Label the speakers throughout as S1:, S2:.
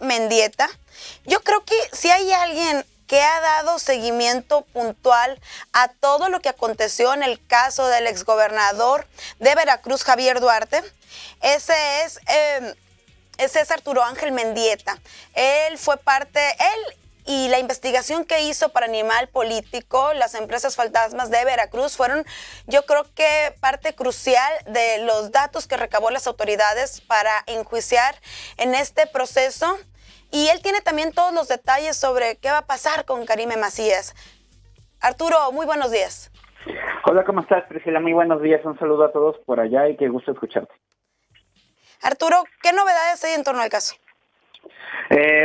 S1: Mendieta. Yo creo que si hay alguien que ha dado seguimiento puntual a todo lo que aconteció en el caso del exgobernador de Veracruz, Javier Duarte, ese es Arturo Ángel Mendieta. Él fue parte, y la investigación que hizo para Animal Político, las empresas fantasmas de Veracruz, fueron, yo creo que parte crucial de los datos que recabó las autoridades para enjuiciar en este proceso. Y él tiene también todos los detalles sobre qué va a pasar con Karime Macías. Arturo, muy buenos días.
S2: Hola, ¿cómo estás, Priscila? Muy buenos días. Un saludo a todos por allá y qué gusto escucharte.
S1: Arturo, ¿qué novedades hay en torno al caso?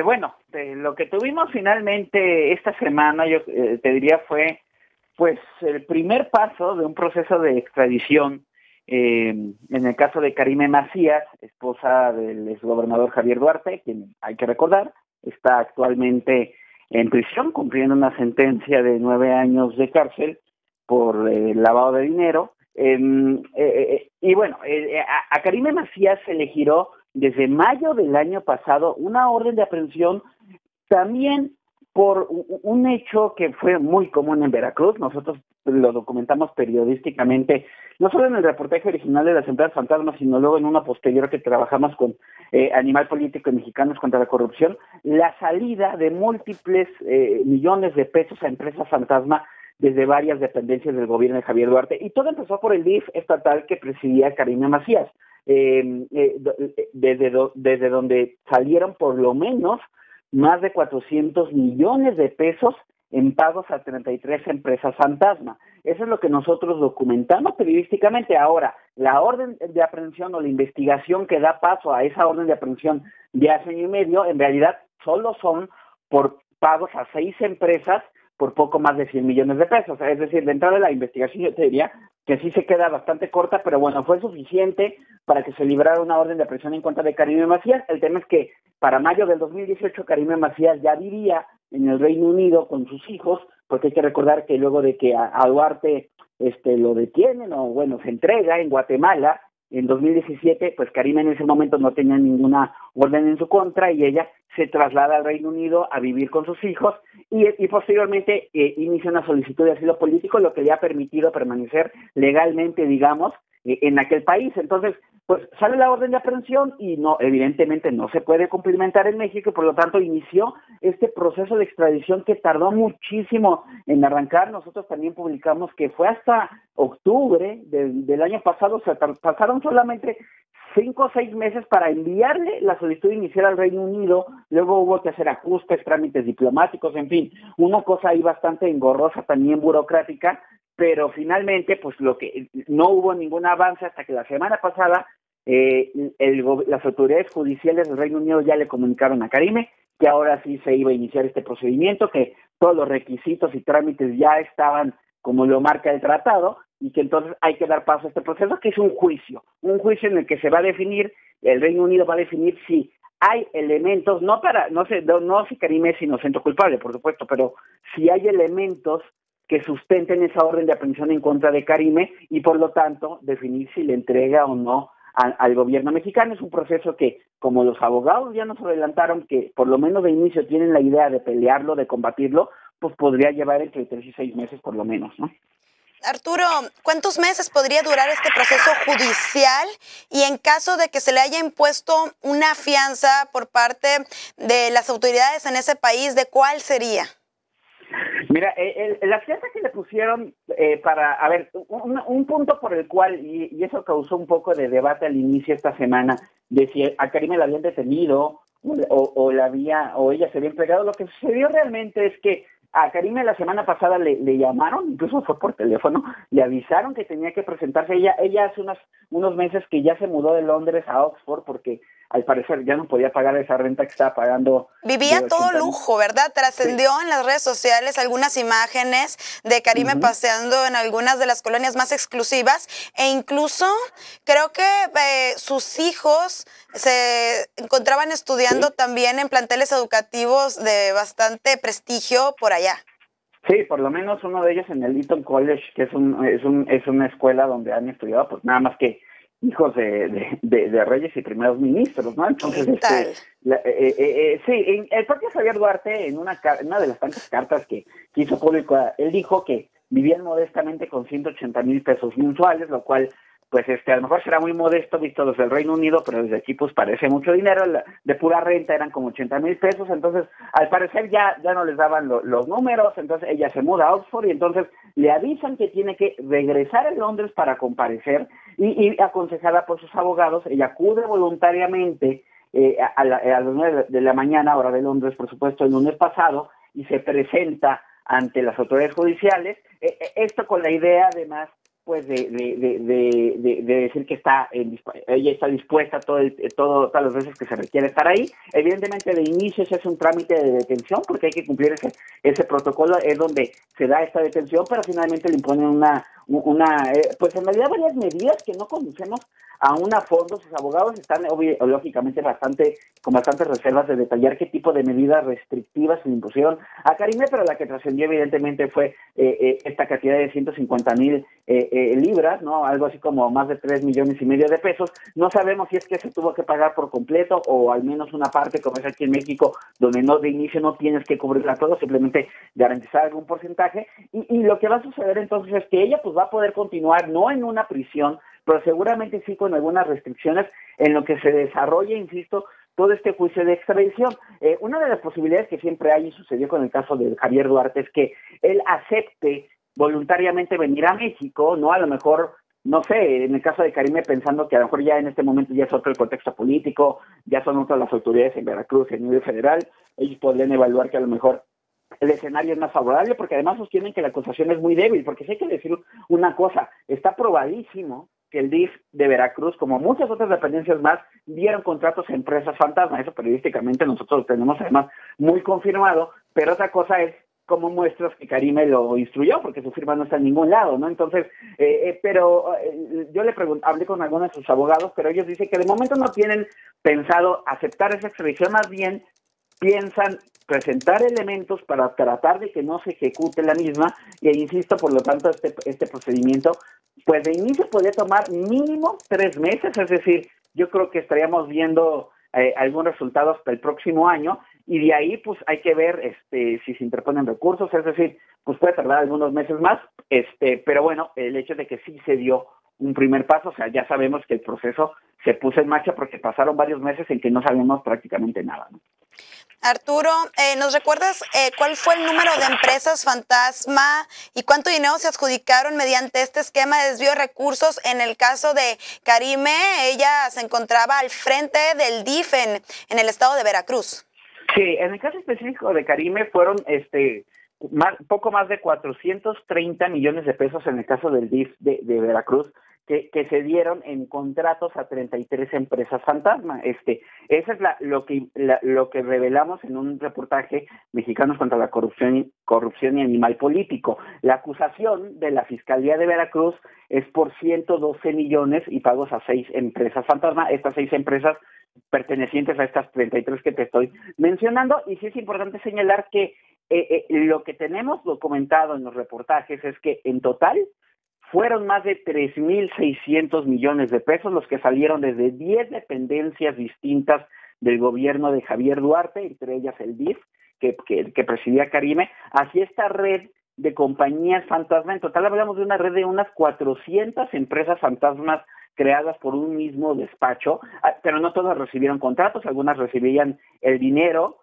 S2: Bueno, lo que tuvimos finalmente esta semana, yo te diría, fue pues el primer paso de un proceso de extradición en el caso de Karime Macías, esposa del exgobernador Javier Duarte, quien hay que recordar, está actualmente en prisión cumpliendo una sentencia de 9 años de cárcel por lavado de dinero. Y bueno, a Karime Macías se le giró desde mayo del año pasado una orden de aprehensión también por un hecho que fue muy común en Veracruz. Nosotros lo documentamos periodísticamente, no solo en el reportaje original de las empresas fantasmas, sino luego en una posterior que trabajamos con Animal Político y Mexicanos contra la Corrupción, la salida de múltiples millones de pesos a empresas fantasma desde varias dependencias del gobierno de Javier Duarte. Y todo empezó por el DIF estatal que presidía Karime Macías, desde donde salieron por lo menos más de 400 millones de pesos en pagos a 33 empresas fantasma. Eso es lo que nosotros documentamos periodísticamente. Ahora, la orden de aprehensión o la investigación que da paso a esa orden de aprehensión de hace año y medio, en realidad solo son por pagos a 6 empresas por poco más de 100 millones de pesos. Es decir, de entrada de la investigación yo te diría que sí se queda bastante corta, pero bueno, fue suficiente para que se librara una orden de aprehensión en contra de Karime Macías. El tema es que para mayo del 2018 Karime Macías ya vivía en el Reino Unido con sus hijos, porque hay que recordar que luego de que a Duarte lo detienen o bueno, se entrega en Guatemala en 2017, pues Karime en ese momento no tenía ninguna orden en su contra y ella se traslada al Reino Unido a vivir con sus hijos y posteriormente inicia una solicitud de asilo político, lo que le ha permitido permanecer legalmente, digamos, en aquel país. Entonces, pues sale la orden de aprehensión y no, evidentemente no se puede cumplimentar en México y por lo tanto inició este proceso de extradición que tardó muchísimo en arrancar. Nosotros también publicamos que fue hasta octubre del año pasado, o sea, pasaron solamente 5 o 6 meses para enviarle la solicitud inicial al Reino Unido, luego hubo que hacer ajustes, trámites diplomáticos, en fin, una cosa ahí bastante engorrosa, también burocrática, pero finalmente, pues lo que no hubo ningún avance hasta que la semana pasada las autoridades judiciales del Reino Unido ya le comunicaron a Karime que ahora sí se iba a iniciar este procedimiento, que todos los requisitos y trámites ya estaban como lo marca el tratado, y que entonces hay que dar paso a este proceso, que es un juicio en el que se va a definir, el Reino Unido va a definir si hay elementos, no si Karime es inocente o culpable, por supuesto, pero si hay elementos que sustenten esa orden de aprehensión en contra de Karime y por lo tanto definir si le entrega o no al gobierno mexicano. Es un proceso que, como los abogados ya nos adelantaron que por lo menos de inicio tienen la idea de pelearlo, de combatirlo, pues podría llevar entre 3 y 6 meses por lo menos, ¿no?
S1: Arturo, ¿cuántos meses podría durar este proceso judicial? Y en caso de que se le haya impuesto una fianza por parte de las autoridades en ese país, ¿de cuál sería?
S2: Mira, la fianza que le pusieron un punto por el cual, y eso causó un poco de debate al inicio esta semana, de si a Karime la habían detenido o ella se había entregado. Lo que sucedió realmente es que a Karime la semana pasada le llamaron, incluso fue por teléfono, le avisaron que tenía que presentarse. Ella hace unos meses que ya se mudó de Londres a Oxford porque al parecer ya no podía pagar esa renta que estaba pagando.
S1: Vivía todo lujo, ¿verdad? Trascendió en las redes sociales algunas imágenes de Karime paseando en algunas de las colonias más exclusivas e incluso creo que sus hijos se encontraban estudiando también en planteles educativos de bastante prestigio por allá.
S2: Sí, por lo menos uno de ellos en el Eton College, que es una escuela donde han estudiado, pues nada más que hijos de reyes y primeros ministros, ¿no? Entonces, sí, el propio Javier Duarte, en una de las tantas cartas que hizo público, él dijo que vivían modestamente con 180,000 pesos mensuales, lo cual, pues, a lo mejor será muy modesto visto desde el Reino Unido, pero desde aquí, pues, parece mucho dinero. De pura renta eran como 80,000 pesos, entonces, al parecer ya no les daban los números. Entonces ella se muda a Oxford y entonces le avisan que tiene que regresar a Londres para comparecer, y aconsejada por sus abogados, ella acude voluntariamente a las 9 de la mañana, hora de Londres, por supuesto, el lunes pasado, y se presenta ante las autoridades judiciales, esto con la idea, además, pues de decir que ella está dispuesta todas las veces que se requiere estar ahí. Evidentemente, de inicio se hace un trámite de detención porque hay que cumplir ese protocolo, es donde se da esta detención, pero finalmente le imponen pues en realidad varias medidas que no conocemos aún a fondo. Sus abogados están lógicamente con bastantes reservas de detallar qué tipo de medidas restrictivas se le impusieron a Karime, pero la que trascendió evidentemente fue esta cantidad de 150,000 libras, ¿no? Algo así como más de 3,5 millones de pesos. No sabemos si es que se tuvo que pagar por completo o al menos una parte, como es aquí en México, donde de inicio no tienes que cubrirla todo, simplemente garantizar algún porcentaje. Y lo que va a suceder entonces es que ella pues va a poder continuar, no en una prisión, pero seguramente sí con algunas restricciones en lo que se desarrolla, insisto, todo este juicio de extradición. Una de las posibilidades que siempre hay, y sucedió con el caso de Javier Duarte, es que él acepte voluntariamente venir a México, ¿no? A lo mejor, no sé, en el caso de Karime, pensando que a lo mejor ya en este momento ya es otro el contexto político, ya son otras las autoridades en Veracruz, en nivel federal, ellos podrían evaluar que a lo mejor el escenario es más favorable, porque además sostienen que la acusación es muy débil, porque sí hay que decir una cosa, está probadísimo que el DIF de Veracruz, como muchas otras dependencias más, dieron contratos a empresas fantasma. Eso periodísticamente nosotros lo tenemos además muy confirmado, pero otra cosa es cómo muestras que Karime lo instruyó, porque su firma no está en ningún lado, ¿no? Entonces, yo le hablé con algunos de sus abogados, pero ellos dicen que de momento no tienen pensado aceptar esa extradición, más bien piensan presentar elementos para tratar de que no se ejecute la misma, e insisto, por lo tanto, este procedimiento, pues de inicio podría tomar mínimo 3 meses, es decir, yo creo que estaríamos viendo algunos resultados para el próximo año, y de ahí pues hay que ver si se interponen recursos, es decir, pues puede tardar algunos meses más, pero bueno, el hecho de que sí se dio un primer paso, o sea, ya sabemos que el proceso se puso en marcha porque pasaron varios meses en que no sabíamos prácticamente nada, ¿no?
S1: Arturo, ¿nos recuerdas cuál fue el número de empresas fantasma y cuánto dinero se adjudicaron mediante este esquema de desvío de recursos? En el caso de Karime, ella se encontraba al frente del DIF en el estado de Veracruz.
S2: Sí, en el caso específico de Karime fueron poco más de 430 millones de pesos en el caso del DIF de Veracruz, que se dieron en contratos a 33 empresas fantasma. Esa es lo que revelamos en un reportaje, Mexicanos contra la corrupción y animal político. La acusación de la Fiscalía de Veracruz es por 112 millones y pagos a 6 empresas fantasma. Estas 6 empresas pertenecientes a estas 33 que te estoy mencionando, y sí es importante señalar que lo que tenemos documentado en los reportajes es que en total fueron más de 3,600 millones de pesos los que salieron desde 10 dependencias distintas del gobierno de Javier Duarte, entre ellas el DIF, que presidía Karime, hacia esta red de compañías fantasma. En total hablamos de una red de unas 400 empresas fantasmas creadas por un mismo despacho, pero no todas recibieron contratos, algunas recibían el dinero,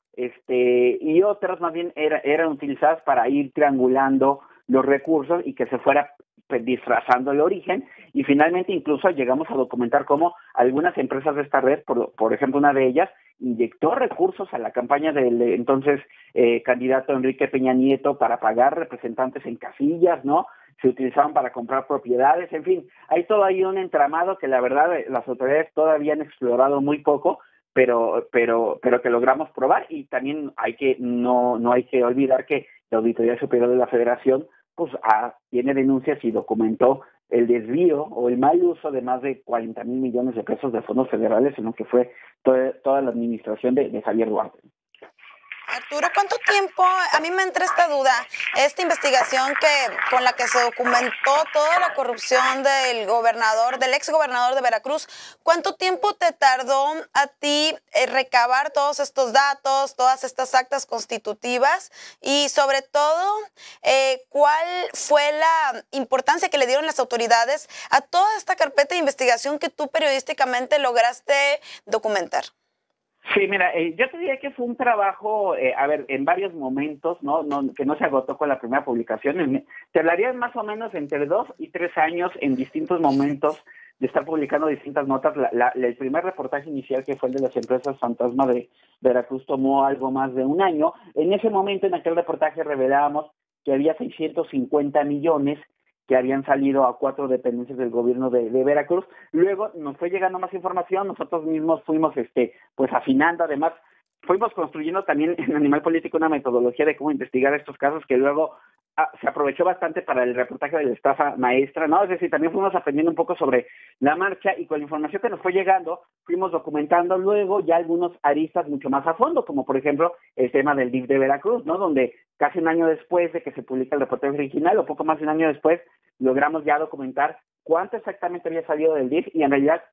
S2: y otras más bien eran utilizadas para ir triangulando los recursos y que se fuera disfrazando el origen, y finalmente incluso llegamos a documentar cómo algunas empresas de esta red, por ejemplo una de ellas, inyectó recursos a la campaña del entonces candidato Enrique Peña Nieto para pagar representantes en casillas, ¿no? Se utilizaban para comprar propiedades, en fin, hay todo ahí un entramado que la verdad las autoridades todavía han explorado muy poco, pero que logramos probar. Y también no hay que olvidar que la Auditoría Superior de la Federación pues tiene denuncias y documentó el desvío o el mal uso de más de 40,000 millones de pesos de fondos federales en lo que fue toda la administración de Javier Duarte.
S1: Arturo, ¿cuánto tiempo, a mí me entra esta duda, esta investigación con la que se documentó toda la corrupción del ex gobernador de Veracruz, ¿cuánto tiempo te tardó a ti recabar todos estos datos, todas estas actas constitutivas y sobre todo, cuál fue la importancia que le dieron las autoridades a toda esta carpeta de investigación que tú periodísticamente lograste documentar?
S2: Sí, mira, yo te diría que fue un trabajo, en varios momentos, que no se agotó con la primera publicación. Te hablaría más o menos entre 2 y 3 años en distintos momentos de estar publicando distintas notas. El primer reportaje inicial, que fue el de las empresas fantasma de Veracruz, tomó algo más de un año. En ese momento, en aquel reportaje, revelábamos que había 650 millones que habían salido a 4 dependencias del gobierno de Veracruz. Luego nos fue llegando más información, nosotros mismos fuimos pues afinando, además fuimos construyendo también en Animal Político una metodología de cómo investigar estos casos que luego se aprovechó bastante para el reportaje de la estafa maestra, ¿no? Es decir, también fuimos aprendiendo un poco sobre la marcha y con la información que nos fue llegando, fuimos documentando luego ya algunos aristas mucho más a fondo, como por ejemplo el tema del DIF de Veracruz, ¿no? Donde casi un año después de que se publica el reportaje original, o poco más de un año después, logramos ya documentar cuánto exactamente había salido del DIF y en realidad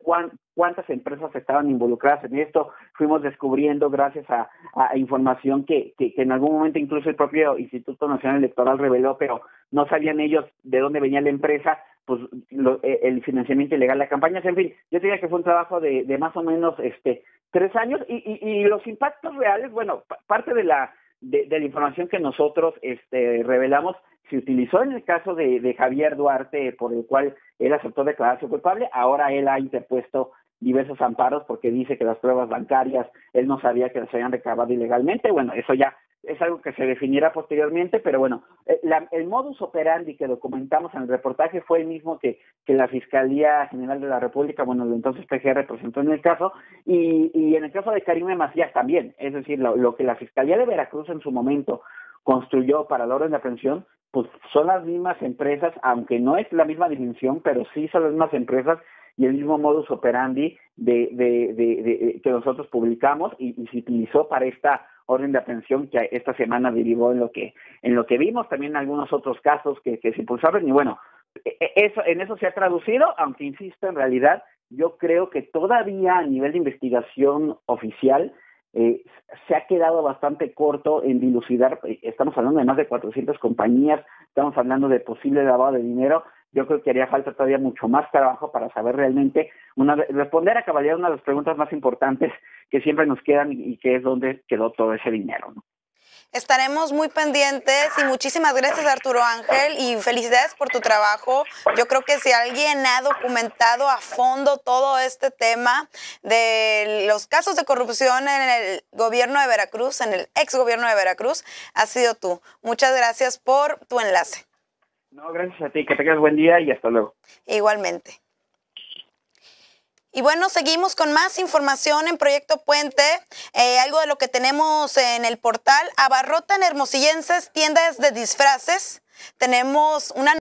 S2: cuántas empresas estaban involucradas en esto. Fuimos descubriendo gracias a información que en algún momento incluso el propio Instituto Nacional Electoral reveló, pero no sabían ellos de dónde venía la empresa, pues el financiamiento ilegal de campañas. En fin, yo diría que fue un trabajo de más o menos 3 años y los impactos reales, bueno, parte de la información que nosotros revelamos se utilizó en el caso de Javier Duarte, por el cual él aceptó declararse culpable. Ahora él ha interpuesto diversos amparos porque dice que las pruebas bancarias, él no sabía que las habían recabado ilegalmente. Bueno, eso ya es algo que se definirá posteriormente, pero bueno, el modus operandi que documentamos en el reportaje fue el mismo que la Fiscalía General de la República, bueno, entonces PGR presentó en el caso, y en el caso de Karime Macías también. Es decir, lo que la Fiscalía de Veracruz en su momento construyó para la orden de aprehensión, pues son las mismas empresas, aunque no es la misma dimensión, pero sí son las mismas empresas y el mismo modus operandi que nosotros publicamos y se utilizó para esta orden de aprehensión que esta semana derivó en lo que vimos, también algunos otros casos que se impulsaron, y bueno, en eso se ha traducido, aunque insisto, en realidad yo creo que todavía a nivel de investigación oficial se ha quedado bastante corto en dilucidar. Estamos hablando de más de 400 compañías, estamos hablando de posible lavado de dinero. Yo creo que haría falta todavía mucho más trabajo para saber realmente, responder a cabalidad una de las preguntas más importantes que siempre nos quedan y que es dónde quedó todo ese dinero, ¿no?
S1: Estaremos muy pendientes y muchísimas gracias, Arturo Ángel, y felicidades por tu trabajo. Yo creo que si alguien ha documentado a fondo todo este tema de los casos de corrupción en el gobierno de Veracruz, en el ex gobierno de Veracruz, has sido tú. Muchas gracias por tu enlace.
S2: No, gracias a ti, que tengas buen día y hasta luego.
S1: Igualmente. Y bueno, seguimos con más información en Proyecto Puente, algo de lo que tenemos en el portal. Abarrotan hermosillenses tiendas de disfraces. Tenemos una